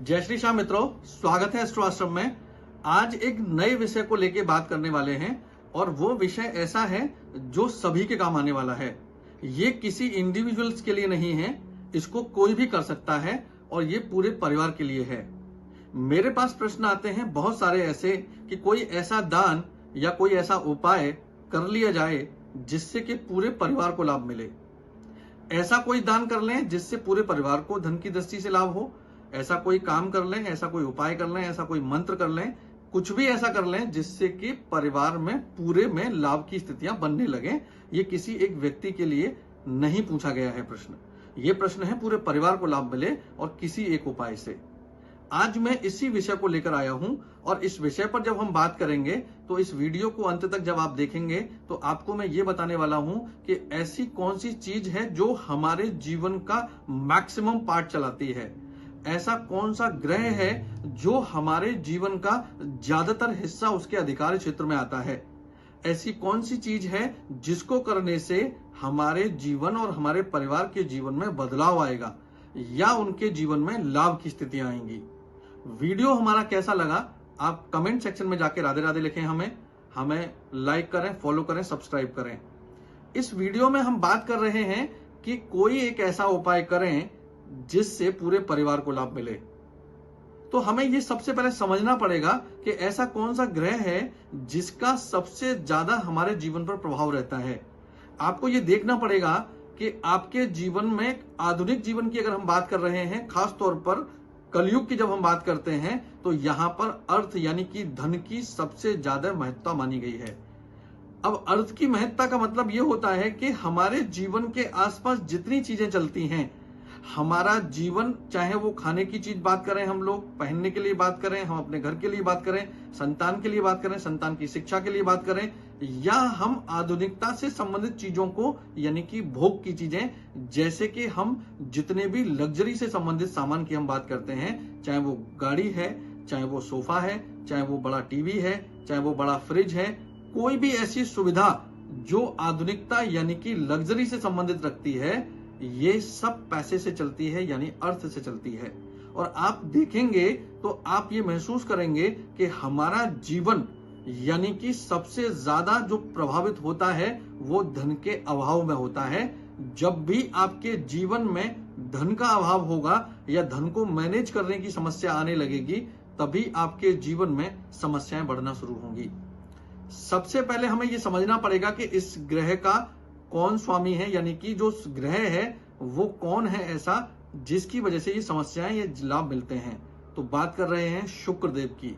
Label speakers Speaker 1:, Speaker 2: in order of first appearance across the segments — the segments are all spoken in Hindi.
Speaker 1: जय श्री श्याम मित्रों, स्वागत है एस्ट्रो आश्रम में। आज एक नए विषय को लेके बात करने वाले हैं और वो विषय ऐसा है जो सभी के काम आने वाला है। ये किसी इंडिविजुअल्स के लिए नहीं है, इसको कोई भी कर सकता है और ये पूरे परिवार के लिए है। मेरे पास प्रश्न आते हैं बहुत सारे ऐसे कि कोई ऐसा दान या कोई ऐसा उपाय कर लिया जाए जिससे कि पूरे परिवार को लाभ मिले। ऐसा कोई दान कर लें जिससे पूरे परिवार को धन की दृष्टि से लाभ हो, ऐसा कोई काम कर लें, ऐसा कोई उपाय कर लें, ऐसा कोई मंत्र कर लें, कुछ भी ऐसा कर लें जिससे कि परिवार में पूरे में लाभ की स्थितियां बनने लगें। ये किसी एक व्यक्ति के लिए नहीं पूछा गया है प्रश्न, ये प्रश्न है पूरे परिवार को लाभ मिले और किसी एक उपाय से। आज मैं इसी विषय को लेकर आया हूं और इस विषय पर जब हम बात करेंगे तो इस वीडियो को अंत तक जब आप देखेंगे तो आपको मैं ये बताने वाला हूं कि ऐसी कौन सी चीज है जो हमारे जीवन का मैक्सिमम पार्ट चलाती है, ऐसा कौन सा ग्रह है जो हमारे जीवन का ज्यादातर हिस्सा उसके अधिकार क्षेत्र में आता है, ऐसी कौन सी चीज है जिसको करने से हमारे जीवन और हमारे परिवार के जीवन में बदलाव आएगा या उनके जीवन में लाभ की स्थितियां आएंगी। वीडियो हमारा कैसा लगा आप कमेंट सेक्शन में जाके राधे राधे लिखें, हमें लाइक करें, फॉलो करें, सब्सक्राइब करें। इस वीडियो में हम बात कर रहे हैं कि कोई एक ऐसा उपाय करें जिससे पूरे परिवार को लाभ मिले। तो हमें ये सबसे पहले समझना पड़ेगा कि ऐसा कौन सा ग्रह है जिसका सबसे ज्यादा हमारे जीवन पर प्रभाव रहता है। आपको ये देखना पड़ेगा कि आपके जीवन में, आधुनिक जीवन की अगर हम बात कर रहे हैं, खास तौर पर कलयुग की जब हम बात करते हैं तो यहां पर अर्थ यानी कि धन की सबसे ज्यादा महत्ता मानी गई है। अब अर्थ की महत्ता का मतलब यह होता है कि हमारे जीवन के आसपास जितनी चीजें चलती हैं, हमारा जीवन, चाहे वो खाने की चीज बात करें, हम लोग पहनने के लिए बात करें, हम अपने घर के लिए बात करें, संतान के लिए बात करें, संतान की शिक्षा के लिए बात करें, या हम आधुनिकता से संबंधित चीजों को यानी कि भोग की चीजें, जैसे कि हम जितने भी लग्जरी से संबंधित सामान की हम बात करते हैं, चाहे वो गाड़ी है, चाहे वो सोफा है, चाहे वो बड़ा टीवी है, चाहे वो बड़ा फ्रिज है, कोई भी ऐसी सुविधा जो आधुनिकता यानी कि लग्जरी से संबंधित रखती है, ये सब पैसे से चलती है यानी अर्थ से चलती है। और आप देखेंगे तो आप ये महसूस करेंगे कि हमारा जीवन यानी कि सबसे ज्यादा जो प्रभावित होता है वो धन के अभाव में होता है। जब भी आपके जीवन में धन का अभाव होगा या धन को मैनेज करने की समस्या आने लगेगी, तभी आपके जीवन में समस्याएं बढ़ना शुरू होंगी। सबसे पहले हमें यह समझना पड़ेगा कि इस ग्रह का कौन स्वामी है, यानी कि जो ग्रह है वो कौन है ऐसा जिसकी वजह से ये समस्याएं, ये लाभ मिलते हैं। तो बात कर रहे हैं शुक्र देव की,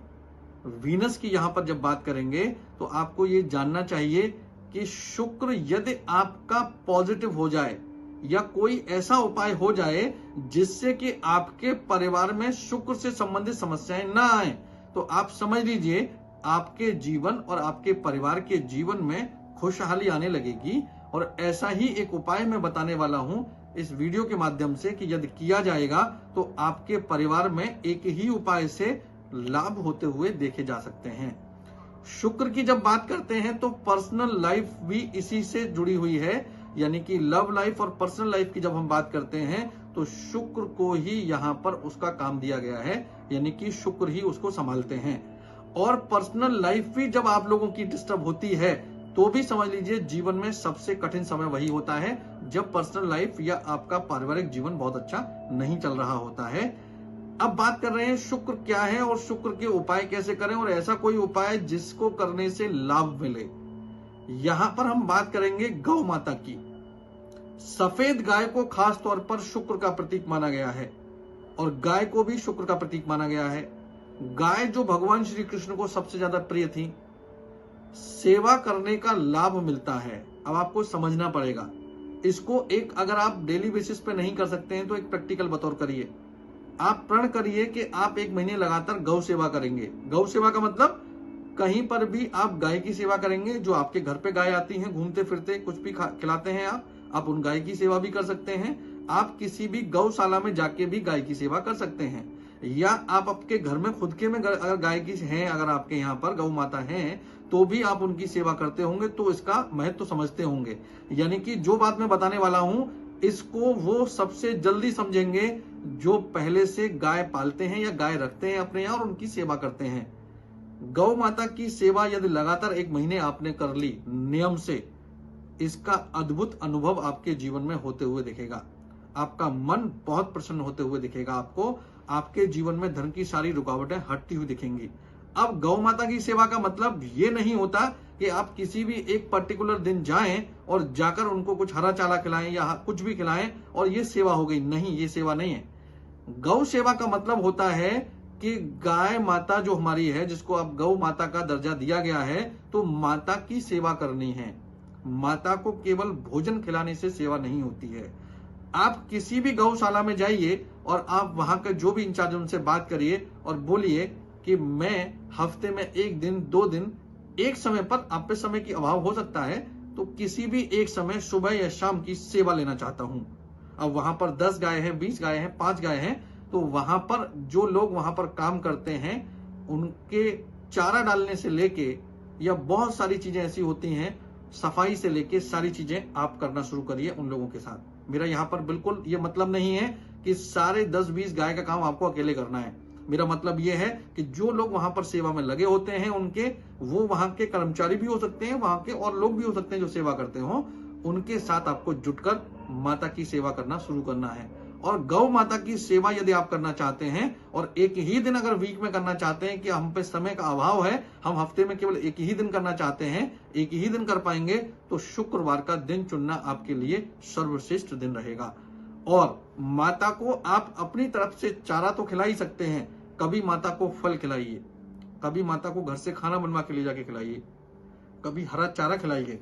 Speaker 1: वीनस की। यहां पर जब बात करेंगे तो आपको ये जानना चाहिए कि शुक्र यदि आपका पॉजिटिव हो जाए या कोई ऐसा उपाय हो जाए जिससे कि आपके परिवार में शुक्र से संबंधित समस्याएं ना आए, तो आप समझ लीजिए आपके जीवन और आपके परिवार के जीवन में खुशहाली आने लगेगी। और ऐसा ही एक उपाय मैं बताने वाला हूं इस वीडियो के माध्यम से कि यदि किया जाएगा तो आपके परिवार में एक ही उपाय से लाभ होते हुए देखे जा सकते हैं। शुक्र की जब बात करते हैं तो पर्सनल लाइफ भी इसी से जुड़ी हुई है, यानी कि लव लाइफ और पर्सनल लाइफ की जब हम बात करते हैं तो शुक्र को ही यहां पर उसका काम दिया गया है, यानी कि शुक्र ही उसको संभालते हैं। और पर्सनल लाइफ भी जब आप लोगों की डिस्टर्ब होती है तो भी समझ लीजिए जीवन में सबसे कठिन समय वही होता है जब पर्सनल लाइफ या आपका पारिवारिक जीवन बहुत अच्छा नहीं चल रहा होता है। अब बात कर रहे हैं शुक्र क्या है और शुक्र के उपाय कैसे करें, और ऐसा कोई उपाय जिसको करने से लाभ मिले। यहां पर हम बात करेंगे गौ माता की। सफेद गाय को खास तौर पर शुक्र का प्रतीक माना गया है और गाय को भी शुक्र का प्रतीक माना गया है। गाय जो भगवान श्री कृष्ण को सबसे ज्यादा प्रिय थी, सेवा करने का लाभ मिलता है। अब आपको समझना पड़ेगा इसको, एक अगर आप डेली बेसिस पे नहीं कर सकते हैं तो एक प्रैक्टिकल बतौर करिए। आप प्रण करिए कि आप 1 महीने लगातार गौ सेवा करेंगे। गौ सेवा का मतलब कहीं पर भी आप गाय की सेवा करेंगे। जो आपके घर पे गाय आती हैं घूमते फिरते, कुछ भी खिलाते हैं आप उन गाय की सेवा भी कर सकते हैं। आप किसी भी गौशाला में जाके भी गाय की सेवा कर सकते हैं, या आप आपके घर में खुद के में अगर गाय की हैं, अगर आपके यहाँ पर गौ माता हैं तो भी आप उनकी सेवा करते होंगे, तो इसका महत्व तो समझते होंगे। यानी कि जो बात मैं बताने वाला हूं इसको वो सबसे जल्दी समझेंगे जो पहले से गाय पालते हैं या गाय रखते हैं अपने यहाँ और उनकी सेवा करते हैं। गौ माता की सेवा यदि लगातार 1 महीने आपने कर ली नियम से, इसका अद्भुत अनुभव आपके जीवन में होते हुए दिखेगा। आपका मन बहुत प्रसन्न होते हुए दिखेगा। आपको आपके जीवन में धन की सारी रुकावटें हटती हुई दिखेंगी। अब गौ माता की सेवा का मतलब ये नहीं होता कि आप किसी भी एक पर्टिकुलर दिन जाएं और जाकर उनको कुछ हरा चारा खिलाएं या कुछ भी खिलाएं और ये सेवा हो गई। नहीं, ये सेवा नहीं है। गौ सेवा का मतलब होता है कि गाय माता जो हमारी है, जिसको अब गौ माता का दर्जा दिया गया है, तो माता की सेवा करनी है। माता को केवल भोजन खिलाने से सेवा नहीं होती है। आप किसी भी गौशाला में जाइए और आप वहां के जो भी इंचार्ज उनसे बात करिए और बोलिए कि मैं हफ्ते में 1 दिन 2 दिन, एक समय पर आप पे समय की अभाव हो सकता है, तो किसी भी एक समय सुबह या शाम की सेवा लेना चाहता हूं। अब वहां पर 10 गाय हैं, 20 गाय हैं, 5 गाय हैं, तो वहां पर जो लोग वहां पर काम करते हैं, उनके चारा डालने से लेके या बहुत सारी चीजें ऐसी होती हैं, सफाई से लेके सारी चीजें आप करना शुरू करिए उन लोगों के साथ। मेरा यहाँ पर बिल्कुल ये मतलब नहीं है कि सारे 10-20 गाय का काम आपको अकेले करना है। मेरा मतलब ये है कि जो लोग वहां पर सेवा में लगे होते हैं, उनके वो वहां के कर्मचारी भी हो सकते हैं, वहां के और लोग भी हो सकते हैं जो सेवा करते हो, उनके साथ आपको जुटकर माता की सेवा करना शुरू करना है। और गौ माता की सेवा यदि आप करना चाहते हैं और एक ही दिन अगर वीक में करना चाहते हैं कि हम पे समय का अभाव है, हम हफ्ते में केवल एक ही दिन करना चाहते हैं, एक ही दिन कर पाएंगे, तो शुक्रवार का दिन चुनना आपके लिए सर्वश्रेष्ठ दिन रहेगा। और माता को आप अपनी तरफ से चारा तो खिला ही सकते हैं, कभी माता को फल खिलाइए, कभी माता को घर से खाना बनवा के ले जाके खिलाइए, कभी हरा चारा खिलाइए।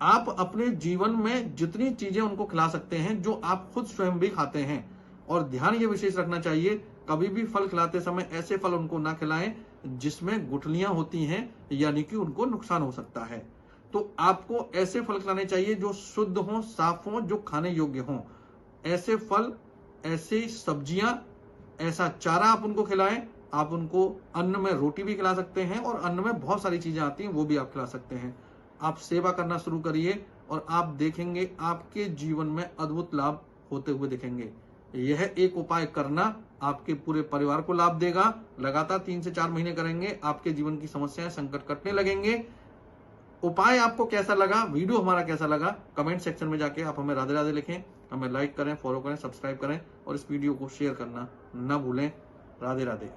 Speaker 1: आप अपने जीवन में जितनी चीजें उनको खिला सकते हैं जो आप खुद स्वयं भी खाते हैं। और ध्यान ये विशेष रखना चाहिए, कभी भी फल खिलाते समय ऐसे फल उनको ना खिलाएं जिसमें गुठलियां होती हैं, यानी कि उनको नुकसान हो सकता है। तो आपको ऐसे फल खिलाने चाहिए जो शुद्ध हों, साफ हों, जो खाने योग्य हों। ऐसे फल, ऐसे सब्जियां, ऐसा चारा आप उनको खिलाएं। आप उनको अन्न में रोटी भी खिला सकते हैं और अन्न में बहुत सारी चीजें आती हैं, वो भी आप खिला सकते हैं। आप सेवा करना शुरू करिए और आप देखेंगे आपके जीवन में अद्भुत लाभ होते हुए दिखेंगे। यह एक उपाय करना आपके पूरे परिवार को लाभ देगा। लगातार 3 से 4 महीने करेंगे, आपके जीवन की समस्याएं, संकट कटने लगेंगे। उपाय आपको कैसा लगा, वीडियो हमारा कैसा लगा, कमेंट सेक्शन में जाके आप हमें राधे राधे लिखें। हमें लाइक करें, फॉलो करें, सब्सक्राइब करें और इस वीडियो को शेयर करना ना भूलें। राधे राधे।